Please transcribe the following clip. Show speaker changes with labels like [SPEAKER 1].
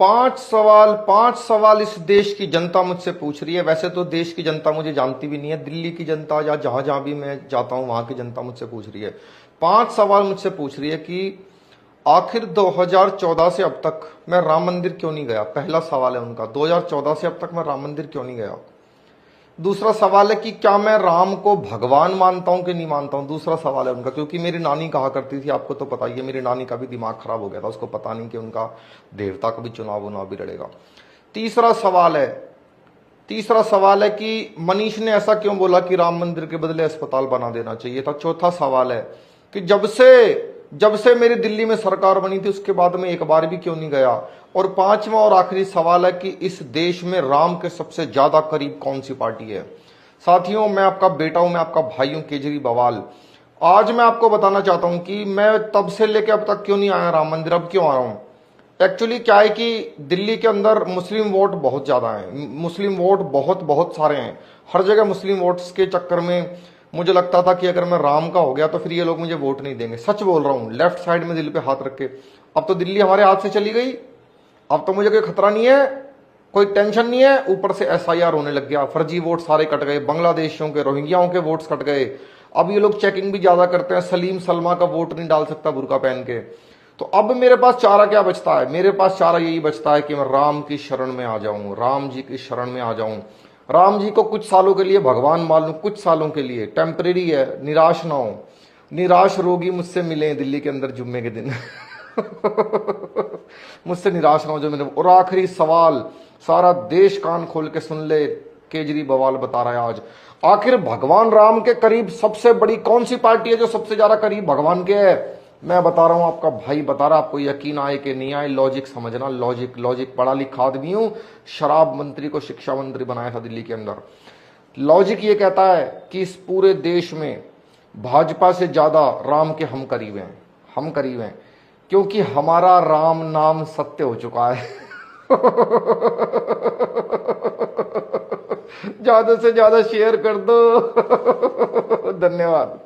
[SPEAKER 1] पांच सवाल इस देश की जनता मुझसे पूछ रही है। वैसे तो देश की जनता मुझे जानती भी नहीं है, दिल्ली की जनता या जहां जहां भी मैं जाता हूं वहां की जनता मुझसे पूछ रही है। 5 सवाल मुझसे पूछ रही है कि आखिर 2014 से अब तक मैं राम मंदिर क्यों नहीं गया। पहला सवाल है उनका, 2014 से अब तक मैं राम मंदिर क्यों नहीं गया। दूसरा सवाल है कि क्या मैं राम को भगवान मानता हूं कि नहीं मानता हूं। दूसरा सवाल है उनका, क्योंकि मेरी नानी कहा करती थी, आपको तो पता ही है, मेरी नानी का भी दिमाग खराब हो गया था, उसको पता नहीं कि उनका देवता का भी चुनाव उनाव भी लड़ेगा। तीसरा सवाल है तीसरा सवाल है कि मनीष ने ऐसा क्यों बोला कि राम मंदिर के बदले अस्पताल बना देना चाहिए था। चौथा सवाल है कि जब से मेरी दिल्ली में सरकार बनी थी उसके बाद में एक बार भी क्यों नहीं गया। और पांचवा और आखिरी सवाल है कि इस देश में राम के सबसे ज्यादा करीब कौन सी पार्टी है। साथियों, मैं आपका बेटा हूं, मैं आपका भाई हूं केजरीवाल। आज मैं आपको बताना चाहता हूं कि मैं तब से लेकर अब तक क्यों नहीं आया राम मंदिर, अब क्यों आ रहा हूं। एक्चुअली क्या है कि दिल्ली के अंदर मुस्लिम वोट बहुत ज्यादा है, मुस्लिम वोट बहुत बहुत सारे हैं। हर जगह मुस्लिम वोट्स के चक्कर में मुझे लगता था कि अगर मैं राम का हो गया तो फिर ये लोग मुझे वोट नहीं देंगे। सच बोल रहा हूं, लेफ्ट साइड में दिल पे हाथ रख के। अब तो दिल्ली हमारे हाथ से चली गई, अब तो मुझे कोई खतरा नहीं है, कोई टेंशन नहीं है। ऊपर से एसआईआर होने लग गया, फर्जी वोट सारे कट गए, बांग्लादेशियों के, रोहिंग्याओं के वोट्स कट गए। अब ये लोग चेकिंग भी ज्यादा करते हैं, सलीम सलमा का वोट नहीं डाल सकता बुर्का पहन के। तो अब मेरे पास चारा क्या बचता है, मेरे पास चारा यही बचता है कि मैं राम की शरण में आ जाऊं, राम जी की शरण में आ जाऊं। राम जी को कुछ सालों के लिए भगवान मान लूं, कुछ सालों के लिए, टेम्परेरी है, निराश ना हो। निराश रोगी मुझसे मिले दिल्ली के अंदर जुम्मे के दिन मुझसे निराश ना हो जो मैंने। और आखिरी सवाल, सारा देश कान खोल के सुन ले, केजरीवाल बता रहा है आज, आखिर भगवान राम के करीब सबसे बड़ी कौन सी पार्टी है जो सबसे ज्यादा करीब भगवान के है। मैं बता रहा हूं, आपका भाई बता रहा, आपको यकीन आए कि नहीं आए, लॉजिक समझना। लॉजिक पढ़ा लिखा आदमी हूं, शराब मंत्री को शिक्षा मंत्री बनाया था दिल्ली के अंदर। लॉजिक ये कहता है कि इस पूरे देश में भाजपा से ज्यादा राम के हम करीब हैं, क्योंकि हमारा राम नाम सत्य हो चुका है ज्यादा से ज्यादा शेयर कर दो धन्यवाद।